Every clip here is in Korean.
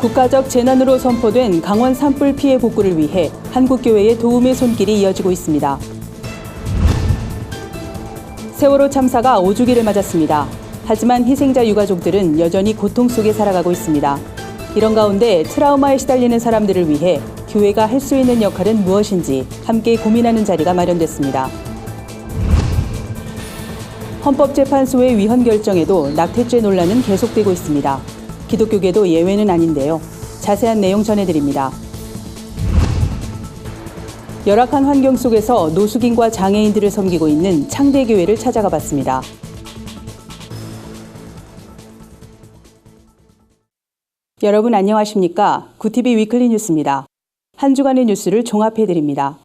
국가적 재난으로 선포된 강원 산불 피해 복구를 위해 한국교회의 도움의 손길이 이어지고 있습니다. 세월호 참사가 5주기를 맞았습니다. 하지만 희생자 유가족들은 여전히 고통 속에 살아가고 있습니다. 이런 가운데 트라우마에 시달리는 사람들을 위해 교회가 할 수 있는 역할은 무엇인지 함께 고민하는 자리가 마련됐습니다. 헌법재판소의 위헌 결정에도 낙태죄 논란은 계속되고 있습니다. 기독교계도 예외는 아닌데요. 자세한 내용 전해드립니다. 열악한 환경 속에서 노숙인과 장애인들을 섬기고 있는 창대교회를 찾아가 봤습니다. 여러분 안녕하십니까? 구티비 위클리 뉴스입니다. 한 주간의 뉴스를 종합해드립니다.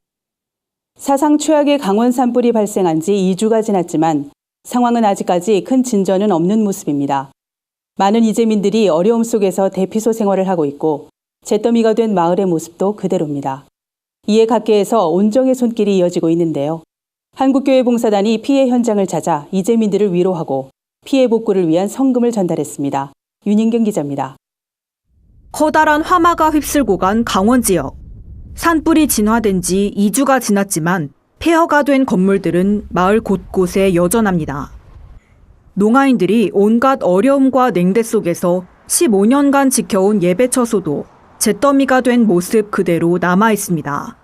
사상 최악의 강원 산불이 발생한 지 2주가 지났지만 상황은 아직까지 큰 진전은 없는 모습입니다. 많은 이재민들이 어려움 속에서 대피소 생활을 하고 있고 잿더미가 된 마을의 모습도 그대로입니다. 이에 각계에서 온정의 손길이 이어지고 있는데요. 한국교회 봉사단이 피해 현장을 찾아 이재민들을 위로하고 피해 복구를 위한 성금을 전달했습니다. 윤인경 기자입니다. 커다란 화마가 휩쓸고 간 강원 지역. 산불이 진화된 지 2주가 지났지만 폐허가 된 건물들은 마을 곳곳에 여전합니다. 농아인들이 온갖 어려움과 냉대 속에서 15년간 지켜온 예배처소도 잿더미가 된 모습 그대로 남아 있습니다.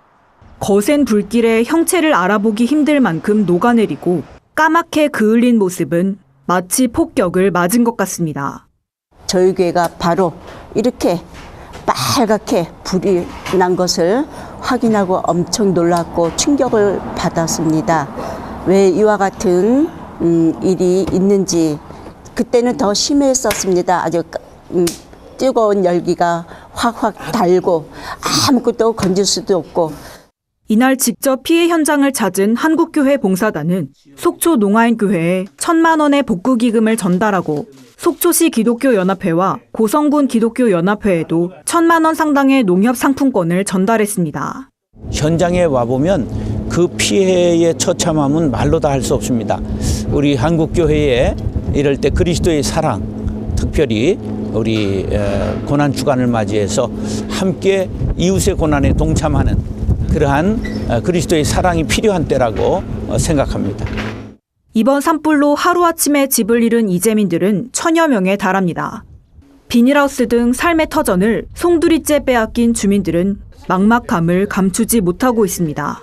거센 불길에 형체를 알아보기 힘들 만큼 녹아내리고 까맣게 그을린 모습은 마치 폭격을 맞은 것 같습니다. 저희 교회가 바로 이렇게 빨갛게 불이 난 것을 확인하고 엄청 놀랐고 충격을 받았습니다. 왜 이와 같은 일이 있는지 그때는 더 심했었습니다. 아주 뜨거운 열기가 확확 달고 아무것도 건질 수도 없고. 이날 직접 피해 현장을 찾은 한국교회 봉사단은 속초 농아인교회에 1,000만 원의 복구기금을 전달하고 속초시 기독교연합회와 고성군 기독교연합회에도 1,000만 원 상당의 농협 상품권을 전달했습니다. 현장에 와보면 그 피해의 처참함은 말로 다 할 수 없습니다. 우리 한국교회에 이럴 때 그리스도의 사랑, 특별히 우리 고난 주간을 맞이해서 함께 이웃의 고난에 동참하는 그러한 그리스도의 사랑이 필요한 때라고 생각합니다. 이번 산불로 하루아침에 집을 잃은 이재민들은 1,000여 명에 달합니다. 비닐하우스 등 삶의 터전을 송두리째 빼앗긴 주민들은 막막함을 감추지 못하고 있습니다.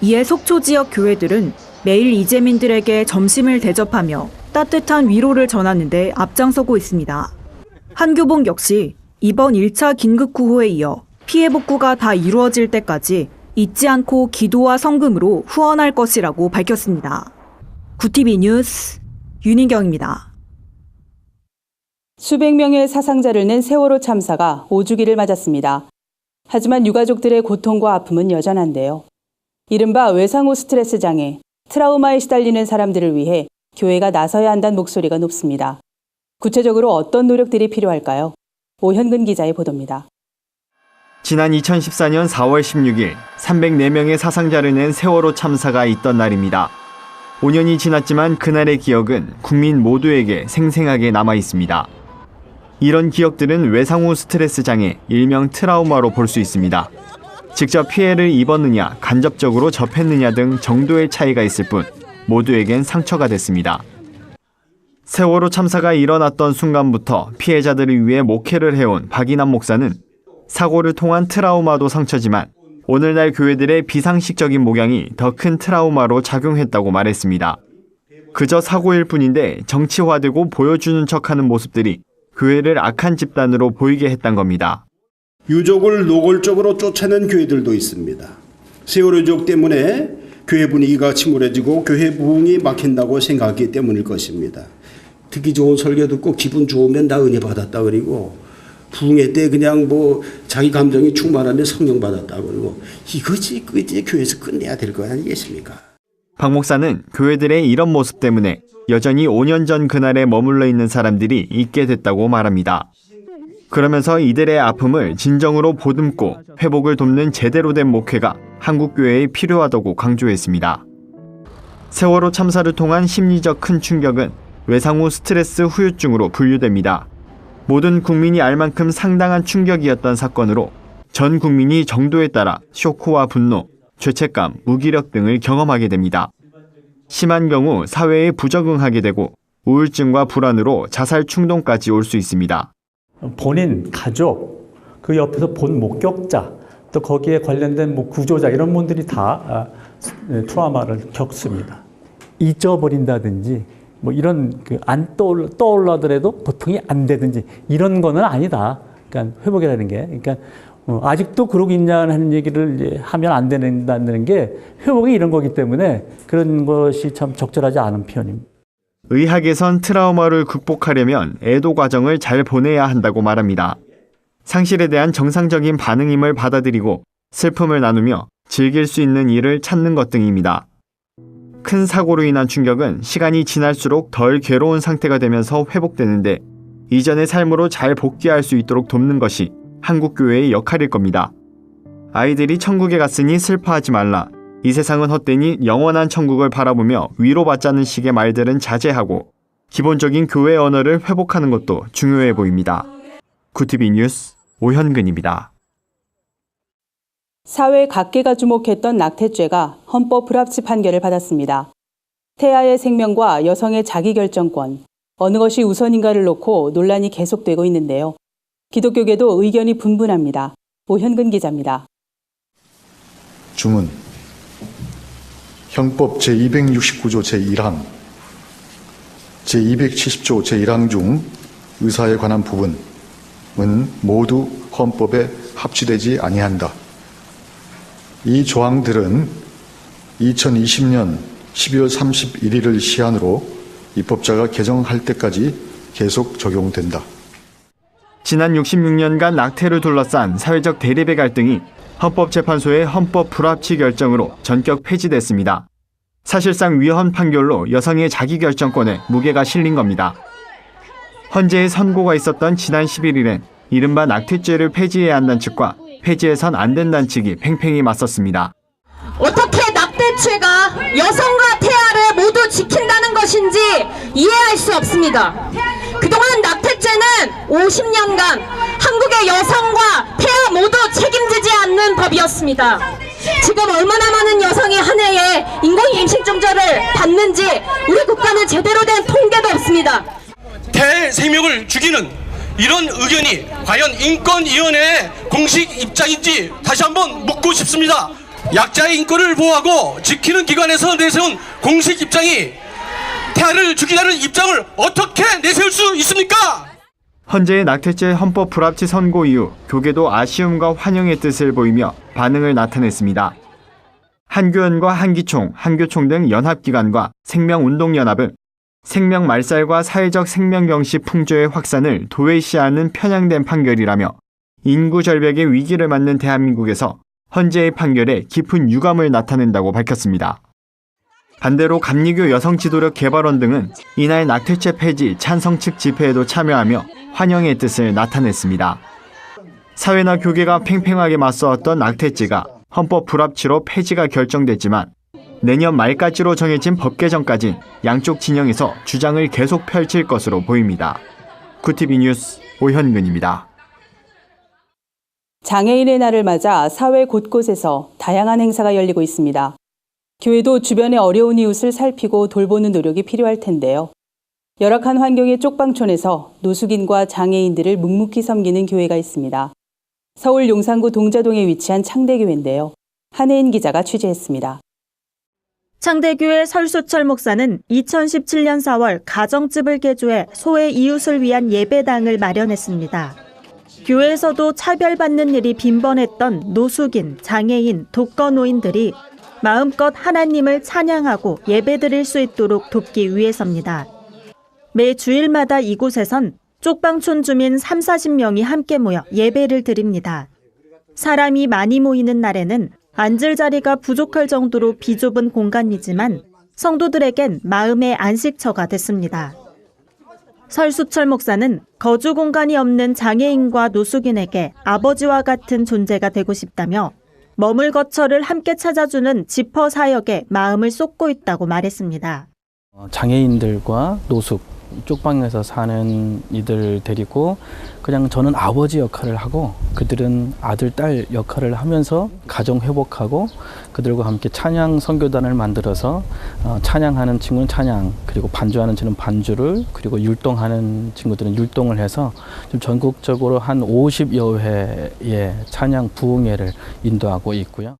이에 속초 지역 교회들은 매일 이재민들에게 점심을 대접하며 따뜻한 위로를 전하는 데 앞장서고 있습니다. 한교봉 역시 이번 1차 긴급구호에 이어 피해 복구가 다 이루어질 때까지 잊지 않고 기도와 성금으로 후원할 것이라고 밝혔습니다. 구티비 뉴스 윤인경입니다. 수백 명의 사상자를 낸 세월호 참사가 5주기를 맞았습니다. 하지만 유가족들의 고통과 아픔은 여전한데요. 이른바 외상후 스트레스 장애, 트라우마에 시달리는 사람들을 위해 교회가 나서야 한다는 목소리가 높습니다. 구체적으로 어떤 노력들이 필요할까요? 오현근 기자의 보도입니다. 지난 2014년 4월 16일 304명의 사상자를 낸 세월호 참사가 있던 날입니다. 5년이 지났지만 그날의 기억은 국민 모두에게 생생하게 남아 있습니다. 이런 기억들은 외상후 스트레스 장애, 일명 트라우마로 볼 수 있습니다. 직접 피해를 입었느냐, 간접적으로 접했느냐 등 정도의 차이가 있을 뿐 모두에겐 상처가 됐습니다. 세월호 참사가 일어났던 순간부터 피해자들을 위해 목회를 해온 박인환 목사는 사고를 통한 트라우마도 상처지만 오늘날 교회들의 비상식적인 목양이 더 큰 트라우마로 작용했다고 말했습니다. 그저 사고일 뿐인데 정치화되고 보여주는 척하는 모습들이 교회를 악한 집단으로 보이게 했단 겁니다. 유족을 노골적으로 쫓아낸 교회들도 있습니다. 세월호 유족 때문에 교회 분위기가 침울해지고 교회 부흥이 막힌다고 생각하기 때문일 것입니다. 듣기 좋은 설교 듣고 기분 좋으면 나 은혜 받았다 그리고 부흥회 때 그냥 자기 감정이 충만한데 성령 받았다 그러고 이거지 교회에서 끝내야 될 거 아니겠습니까? 박 목사는 교회들의 이런 모습 때문에 여전히 5년 전 그날에 머물러 있는 사람들이 있게 됐다고 말합니다. 그러면서 이들의 아픔을 진정으로 보듬고 회복을 돕는 제대로 된 목회가 한국교회에 필요하다고 강조했습니다. 세월호 참사를 통한 심리적 큰 충격은 외상후 스트레스 후유증으로 분류됩니다. 모든 국민이 알 만큼 상당한 충격이었던 사건으로 전 국민이 정도에 따라 쇼크와 분노, 죄책감, 무기력 등을 경험하게 됩니다. 심한 경우 사회에 부적응하게 되고 우울증과 불안으로 자살 충동까지 올 수 있습니다. 본인, 가족, 그 옆에서 본 목격자, 또 거기에 관련된 구조자 이런 분들이 다 트라우마를 겪습니다. 잊어버린다든지 이런 안 떠올라더라도 보통이 안 되든지 이런 거는 아니다. 그러니까 회복이라는 게, 그러니까 아직도 그러고 있냐는 얘기를 이제 하면 안 된다는 게 회복이 이런 거기 때문에 그런 것이 참 적절하지 않은 표현입니다. 의학에선 트라우마를 극복하려면 애도 과정을 잘 보내야 한다고 말합니다. 상실에 대한 정상적인 반응임을 받아들이고 슬픔을 나누며 즐길 수 있는 일을 찾는 것 등입니다. 큰 사고로 인한 충격은 시간이 지날수록 덜 괴로운 상태가 되면서 회복되는데 이전의 삶으로 잘 복귀할 수 있도록 돕는 것이 한국교회의 역할일 겁니다. 아이들이 천국에 갔으니 슬퍼하지 말라. 이 세상은 헛되니 영원한 천국을 바라보며 위로받자는 식의 말들은 자제하고 기본적인 교회 언어를 회복하는 것도 중요해 보입니다. 구티비 뉴스 오현근입니다. 사회 각계가 주목했던 낙태죄가 헌법 불합치 판결을 받았습니다. 태아의 생명과 여성의 자기결정권, 어느 것이 우선인가를 놓고 논란이 계속되고 있는데요. 기독교계도 의견이 분분합니다. 오현근 기자입니다. 주문. 형법 제269조 제1항, 제270조 제1항 중 의사에 관한 부분은 모두 헌법에 합치되지 아니한다. 이 조항들은 2020년 12월 31일을 시한으로 입법자가 개정할 때까지 계속 적용된다. 지난 66년간 낙태를 둘러싼 사회적 대립의 갈등이 헌법재판소의 헌법 불합치 결정으로 전격 폐지됐습니다. 사실상 위헌 판결로 여성의 자기결정권에 무게가 실린 겁니다. 헌재의 선고가 있었던 지난 11일엔 이른바 낙태죄를 폐지해야 한다는 측과 폐지해선 안 된다는 측이 팽팽히 맞섰습니다. 어떻게 낙태죄가 여성과 태아를 모두 지킨다는 것인지 이해할 수 없습니다. 그동안 낙태죄는 50년간 한국의 여성과 태아 모두 책임지지 않는 법이었습니다. 지금 얼마나 많은 여성이 한 해에 인공임신중절을 받는지 우리 국가는 제대로 된 통계도 없습니다. 태아의 생명을 죽이는 이런 의견이 과연 인권위원회의 공식 입장인지 다시 한번 묻고 싶습니다. 약자의 인권을 보호하고 지키는 기관에서 내세운 공식 입장이 태아를 죽이라는 입장을 어떻게 내세울 수 있습니까? 헌재의 낙태죄 헌법 불합치 선고 이후 교계도 아쉬움과 환영의 뜻을 보이며 반응을 나타냈습니다. 한교연과 한기총, 한교총 등 연합기관과 생명운동연합은 생명 말살과 사회적 생명경시 풍조의 확산을 도외시하는 편향된 판결이라며 인구 절벽의 위기를 맞는 대한민국에서 헌재의 판결에 깊은 유감을 나타낸다고 밝혔습니다. 반대로 감리교 여성지도력 개발원 등은 이날 낙태죄 폐지 찬성 측 집회에도 참여하며 환영의 뜻을 나타냈습니다. 사회나 교계가 팽팽하게 맞서왔던 낙태죄가 헌법 불합치로 폐지가 결정됐지만 내년 말까지로 정해진 법 개정까지 양쪽 진영에서 주장을 계속 펼칠 것으로 보입니다. 구티비 뉴스 오현근입니다. 장애인의 날을 맞아 사회 곳곳에서 다양한 행사가 열리고 있습니다. 교회도 주변의 어려운 이웃을 살피고 돌보는 노력이 필요할 텐데요. 열악한 환경의 쪽방촌에서 노숙인과 장애인들을 묵묵히 섬기는 교회가 있습니다. 서울 용산구 동자동에 위치한 창대교회인데요. 한혜인 기자가 취재했습니다. 창대교회 설수철 목사는 2017년 4월 가정집을 개조해 소외 이웃을 위한 예배당을 마련했습니다. 교회에서도 차별받는 일이 빈번했던 노숙인, 장애인, 독거노인들이 마음껏 하나님을 찬양하고 예배드릴 수 있도록 돕기 위해서입니다. 매 주일마다 이곳에선 쪽방촌 주민 30-40명이 함께 모여 예배를 드립니다. 사람이 많이 모이는 날에는 앉을 자리가 부족할 정도로 비좁은 공간이지만 성도들에겐 마음의 안식처가 됐습니다. 설수철 목사는 거주 공간이 없는 장애인과 노숙인에게 아버지와 같은 존재가 되고 싶다며 머물 거처를 함께 찾아주는 지퍼 사역에 마음을 쏟고 있다고 말했습니다. 장애인들과 노숙 이쪽 방에서 사는 이들 데리고 그냥 저는 아버지 역할을 하고 그들은 아들, 딸 역할을 하면서 가정 회복하고 그들과 함께 찬양 선교단을 만들어서 찬양하는 친구는 찬양, 그리고 반주하는 친구는 반주를, 그리고 율동하는 친구들은 율동을 해서 좀 전국적으로 한 50여 회의 찬양 부흥회를 인도하고 있고요.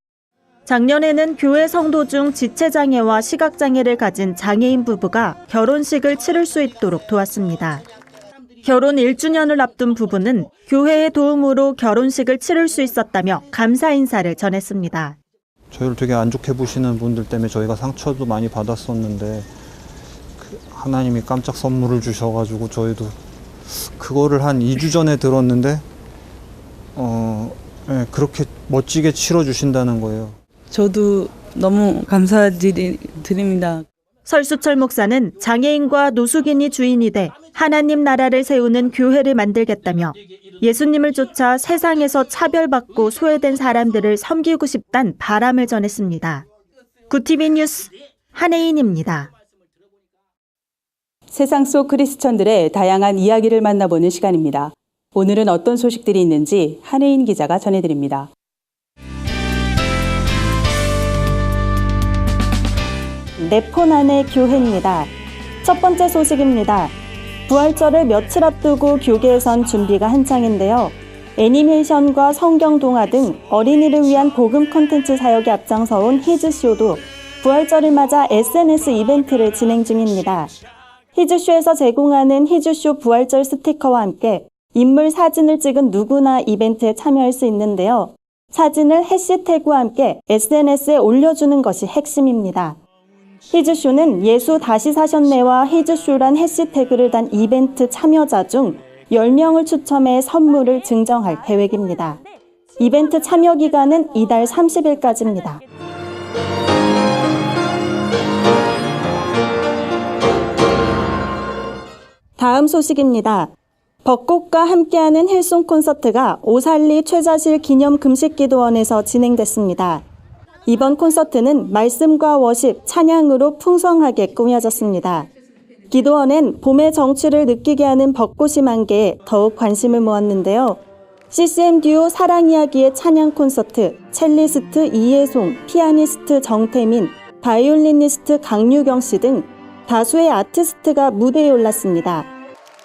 작년에는 교회 성도 중 지체장애와 시각장애를 가진 장애인 부부가 결혼식을 치를 수 있도록 도왔습니다. 결혼 1주년을 앞둔 부부는 교회의 도움으로 결혼식을 치를 수 있었다며 감사 인사를 전했습니다. 저희를 되게 안 좋게 보시는 분들 때문에 저희가 상처도 많이 받았었는데 하나님이 깜짝 선물을 주셔가지고 저희도 그거를 한 2주 전에 들었는데 그렇게 멋지게 치러주신다는 거예요. 저도 너무 감사드립니다. 설수철 목사는 장애인과 노숙인이 주인이 돼 하나님 나라를 세우는 교회를 만들겠다며 예수님을 쫓아 세상에서 차별받고 소외된 사람들을 섬기고 싶단 바람을 전했습니다. 구티비 뉴스 한혜인입니다. 세상 속 크리스천들의 다양한 이야기를 만나보는 시간입니다. 오늘은 어떤 소식들이 있는지 한혜인 기자가 전해드립니다. 내 폰 안의 교회입니다. 첫 번째 소식입니다. 부활절을 며칠 앞두고 교계에선 준비가 한창인데요. 애니메이션과 성경 동화 등 어린이를 위한 복음 콘텐츠 사역에 앞장서온 히즈쇼도 부활절을 맞아 SNS 이벤트를 진행 중입니다. 히즈쇼에서 제공하는 히즈쇼 부활절 스티커와 함께 인물 사진을 찍은 누구나 이벤트에 참여할 수 있는데요. 사진을 해시태그와 함께 SNS에 올려주는 것이 핵심입니다. 히즈쇼는 예수 다시 사셨네와 히즈쇼란 해시태그를 단 이벤트 참여자 중 10명을 추첨해 선물을 증정할 계획입니다. 이벤트 참여 기간은 이달 30일까지입니다. 다음 소식입니다. 벚꽃과 함께하는 힐송 콘서트가 오살리 최자실 기념 금식기도원에서 진행됐습니다. 이번 콘서트는 말씀과 워십, 찬양으로 풍성하게 꾸며졌습니다. 기도원엔 봄의 정취를 느끼게 하는 벚꽃이 만개에 더욱 관심을 모았는데요. CCM 듀오 사랑이야기의 찬양 콘서트, 첼리스트 이예송, 피아니스트 정태민, 바이올리니스트 강유경 씨 등 다수의 아티스트가 무대에 올랐습니다.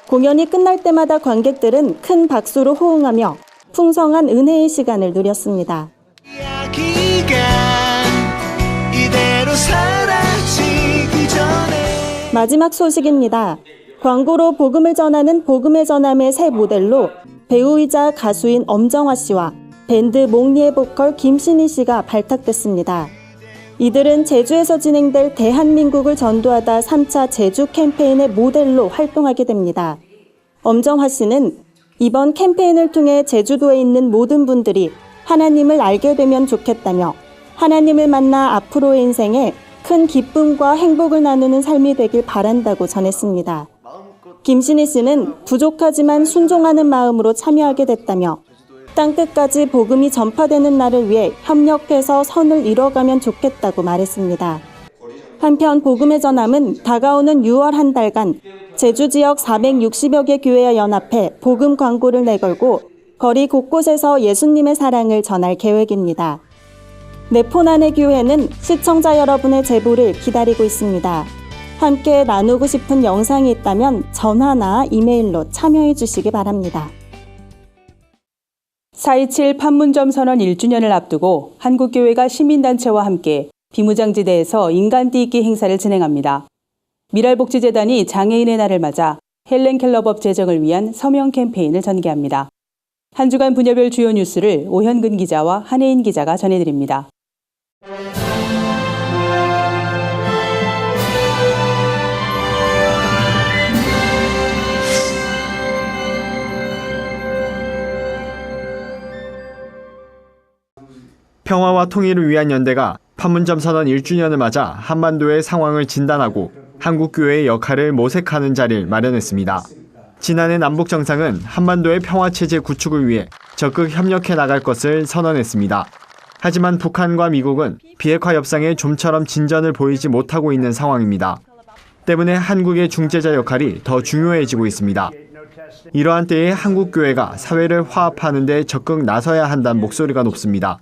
공연이 끝날 때마다 관객들은 큰 박수로 호응하며 풍성한 은혜의 시간을 누렸습니다. 마지막 소식입니다. 광고로 복음을 전하는 복음의 전함의 새 모델로 배우이자 가수인 엄정화 씨와 밴드 몽니의 보컬 김신희 씨가 발탁됐습니다. 이들은 제주에서 진행될 대한민국을 전도하다 3차 제주 캠페인의 모델로 활동하게 됩니다. 엄정화 씨는 이번 캠페인을 통해 제주도에 있는 모든 분들이 하나님을 알게 되면 좋겠다며 하나님을 만나 앞으로의 인생에 큰 기쁨과 행복을 나누는 삶이 되길 바란다고 전했습니다. 김신희 씨는 부족하지만 순종하는 마음으로 참여하게 됐다며 땅끝까지 복음이 전파되는 날을 위해 협력해서 선을 이뤄가면 좋겠다고 말했습니다. 한편 복음의 전함은 다가오는 6월 한 달간 제주 지역 460여 개 교회와 연합해 복음 광고를 내걸고 거리 곳곳에서 예수님의 사랑을 전할 계획입니다. 내 폰 안의 교회는 시청자 여러분의 제보를 기다리고 있습니다. 함께 나누고 싶은 영상이 있다면 전화나 이메일로 참여해 주시기 바랍니다. 4.27 판문점 선언 1주년을 앞두고 한국교회가 시민단체와 함께 비무장지대에서 인간띠 행사를 진행합니다. 미랄복지재단이 장애인의 날을 맞아 헬렌 켈러법 제정을 위한 서명 캠페인을 전개합니다. 한 주간 분야별 주요 뉴스를 오현근 기자와 한혜인 기자가 전해드립니다. 평화와 통일을 위한 연대가 판문점 선언 1주년을 맞아 한반도의 상황을 진단하고 한국교회의 역할을 모색하는 자리를 마련했습니다. 지난해 남북정상은 한반도의 평화체제 구축을 위해 적극 협력해 나갈 것을 선언했습니다. 하지만 북한과 미국은 비핵화 협상에 좀처럼 진전을 보이지 못하고 있는 상황입니다. 때문에 한국의 중재자 역할이 더 중요해지고 있습니다. 이러한 때에 한국교회가 사회를 화합하는 데 적극 나서야 한다는 목소리가 높습니다.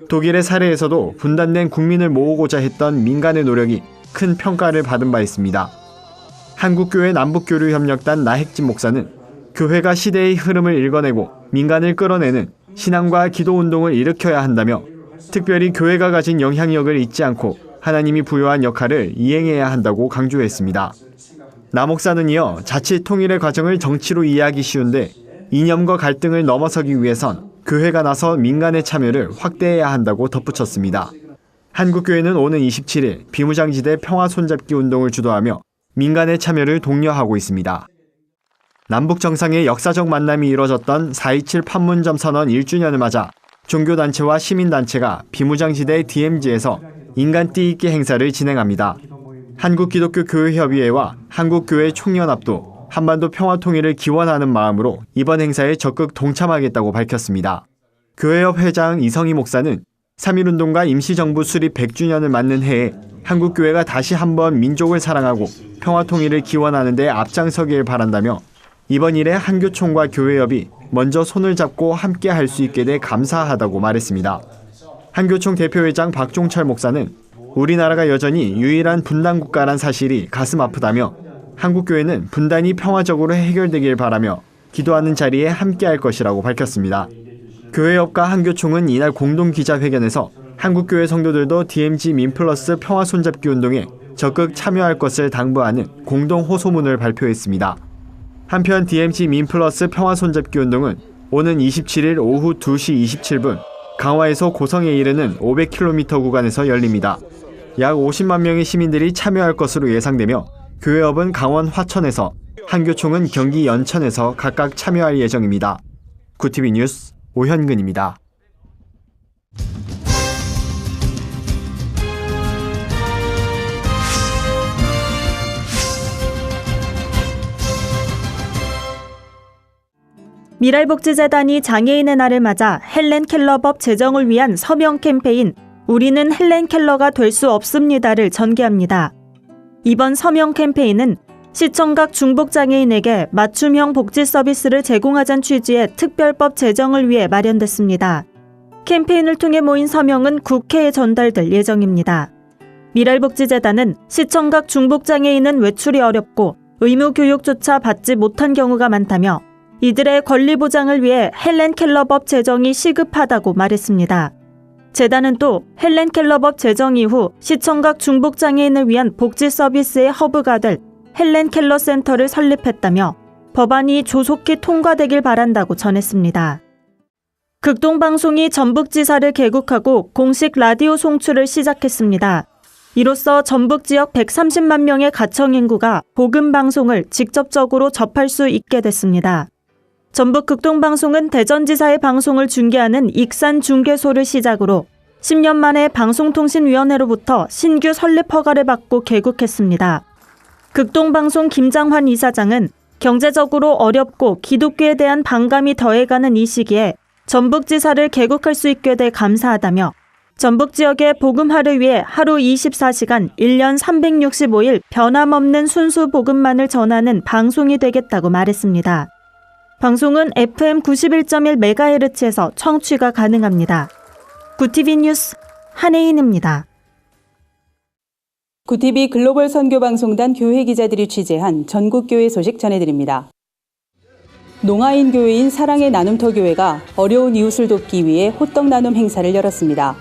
독일의 사례에서도 분단된 국민을 모으고자 했던 민간의 노력이 큰 평가를 받은 바 있습니다. 한국교회 남북교류협력단 나핵진 목사는 교회가 시대의 흐름을 읽어내고 민간을 끌어내는 신앙과 기도운동을 일으켜야 한다며 특별히 교회가 가진 영향력을 잊지 않고 하나님이 부여한 역할을 이행해야 한다고 강조했습니다. 나 목사는 이어 자칫 통일의 과정을 정치로 이해하기 쉬운데 이념과 갈등을 넘어서기 위해선 교회가 나서 민간의 참여를 확대해야 한다고 덧붙였습니다. 한국교회는 오는 27일 비무장지대 평화 손잡기 운동을 주도하며 민간의 참여를 독려하고 있습니다. 남북 정상의 역사적 만남이 이뤄졌던 4.27 판문점 선언 1주년을 맞아 종교단체와 시민단체가 비무장지대 DMZ에서 인간 띠입기 행사를 진행합니다. 한국기독교교회협의회와 한국교회 총연합도 한반도 평화통일을 기원하는 마음으로 이번 행사에 적극 동참하겠다고 밝혔습니다. 교회협 회장 이성희 목사는 3.1운동과 임시정부 수립 100주년을 맞는 해에 한국교회가 다시 한번 민족을 사랑하고 평화통일을 기원하는 데 앞장서길 바란다며 이번 일에 한교총과 교회협이 먼저 손을 잡고 함께 할 수 있게 돼 감사하다고 말했습니다. 한교총 대표회장 박종철 목사는 우리나라가 여전히 유일한 분단국가란 사실이 가슴 아프다며 한국교회는 분단이 평화적으로 해결되길 바라며 기도하는 자리에 함께할 것이라고 밝혔습니다. 교회협과 한교총은 이날 공동 기자회견에서 한국교회 성도들도 DMZ 민플러스 평화 손잡기 운동에 적극 참여할 것을 당부하는 공동 호소문을 발표했습니다. 한편 DMZ 민플러스 평화 손잡기 운동은 오는 27일 오후 2시 27분 강화에서 고성에 이르는 500km 구간에서 열립니다. 약 50만 명의 시민들이 참여할 것으로 예상되며 교회협은 강원 화천에서, 한교총은 경기 연천에서 각각 참여할 예정입니다. 구티비 뉴스 오현근입니다. 미랄복지재단이 장애인의 날을 맞아 헬렌 켈러법 제정을 위한 서명 캠페인 우리는 헬렌 켈러가 될 수 없습니다를 전개합니다. 이번 서명 캠페인은 시청각 중복장애인에게 맞춤형 복지 서비스를 제공하자는 취지의 특별법 제정을 위해 마련됐습니다. 캠페인을 통해 모인 서명은 국회에 전달될 예정입니다. 미랄복지재단은 시청각 중복장애인은 외출이 어렵고 의무 교육조차 받지 못한 경우가 많다며 이들의 권리 보장을 위해 헬렌 켈러법 제정이 시급하다고 말했습니다. 재단은 또 헬렌 켈러법 제정 이후 시청각 중복장애인을 위한 복지 서비스의 허브가 될 헬렌 켈러 센터를 설립했다며 법안이 조속히 통과되길 바란다고 전했습니다. 극동방송이 전북지사를 개국하고 공식 라디오 송출을 시작했습니다. 이로써 전북 지역 130만 명의 가청 인구가 복음방송을 직접적으로 접할 수 있게 됐습니다. 전북 극동방송은 대전지사의 방송을 중계하는 익산 중계소를 시작으로 10년 만에 방송통신위원회로부터 신규 설립 허가를 받고 개국했습니다. 극동방송 김장환 이사장은 경제적으로 어렵고 기독교에 대한 반감이 더해가는 이 시기에 전북지사를 개국할 수 있게 돼 감사하다며 전북 지역의 복음화를 위해 하루 24시간 1년 365일 변함없는 순수 복음만을 전하는 방송이 되겠다고 말했습니다. 방송은 FM 91.1MHz에서 청취가 가능합니다. 구티비 뉴스 한혜인입니다. 구티비 글로벌 선교방송단 교회 기자들이 취재한 전국교회 소식 전해드립니다. 농아인 교회인 사랑의 나눔터 교회가 어려운 이웃을 돕기 위해 호떡 나눔 행사를 열었습니다.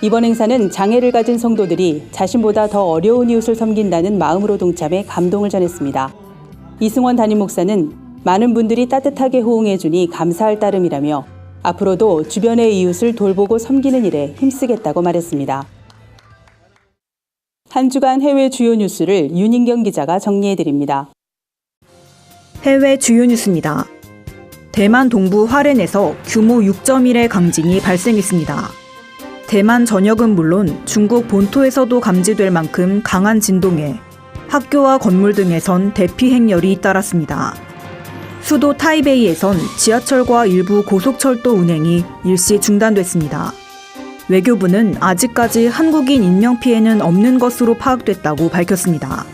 이번 행사는 장애를 가진 성도들이 자신보다 더 어려운 이웃을 섬긴다는 마음으로 동참해 감동을 전했습니다. 이승원 담임 목사는 많은 분들이 따뜻하게 호응해주니 감사할 따름이라며 앞으로도 주변의 이웃을 돌보고 섬기는 일에 힘쓰겠다고 말했습니다. 한 주간 해외 주요 뉴스를 윤인경 기자가 정리해드립니다. 해외 주요 뉴스입니다. 대만 동부 화롄에서 규모 6.1의 강진이 발생했습니다. 대만 전역은 물론 중국 본토에서도 감지될 만큼 강한 진동에 학교와 건물 등에선 대피 행렬이 따랐습니다. 수도 타이베이에선 지하철과 일부 고속철도 운행이 일시 중단됐습니다. 외교부는 아직까지 한국인 인명피해는 없는 것으로 파악됐다고 밝혔습니다.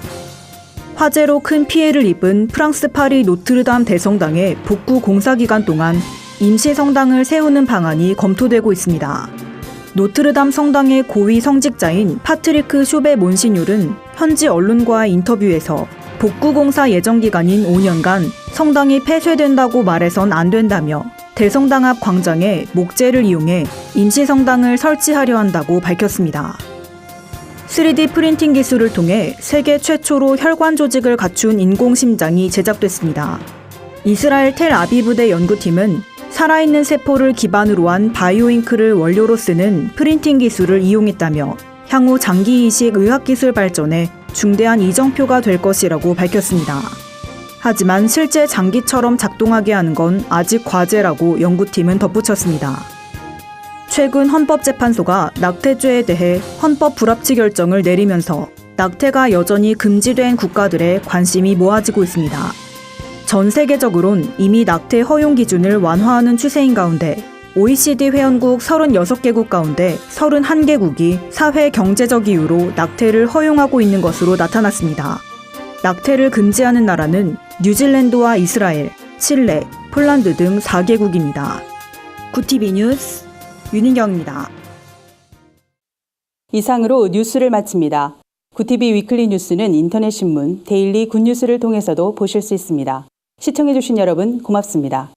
화재로 큰 피해를 입은 프랑스 파리 노트르담 대성당의 복구 공사 기간 동안 임시 성당을 세우는 방안이 검토되고 있습니다. 노트르담 성당의 고위 성직자인 파트리크 쇼베 몬시뉴는 현지 언론과의 인터뷰에서 복구 공사 예정 기간인 5년간 성당이 폐쇄된다고 말해선 안 된다며 대성당 앞 광장에 목재를 이용해 임시 성당을 설치하려 한다고 밝혔습니다. 3D 프린팅 기술을 통해 세계 최초로 혈관 조직을 갖춘 인공심장이 제작됐습니다. 이스라엘 텔아비브대 연구팀은 살아있는 세포를 기반으로 한 바이오잉크를 원료로 쓰는 프린팅 기술을 이용했다며 향후 장기 이식 의학기술 발전에 중대한 이정표가 될 것이라고 밝혔습니다. 하지만 실제 장기처럼 작동하게 하는 건 아직 과제라고 연구팀은 덧붙였습니다. 최근 헌법재판소가 낙태죄에 대해 헌법 불합치 결정을 내리면서 낙태가 여전히 금지된 국가들의 관심이 모아지고 있습니다. 전 세계적으론 이미 낙태 허용 기준을 완화하는 추세인 가운데 OECD 회원국 36개국 가운데 31개국이 사회 경제적 이유로 낙태를 허용하고 있는 것으로 나타났습니다. 낙태를 금지하는 나라는 뉴질랜드와 이스라엘, 칠레, 폴란드 등 4개국입니다. 구티비 뉴스 윤인경입니다. 이상으로 뉴스를 마칩니다. 구티비 위클리 뉴스는 인터넷 신문 데일리 굿뉴스를 통해서도 보실 수 있습니다. 시청해주신 여러분 고맙습니다.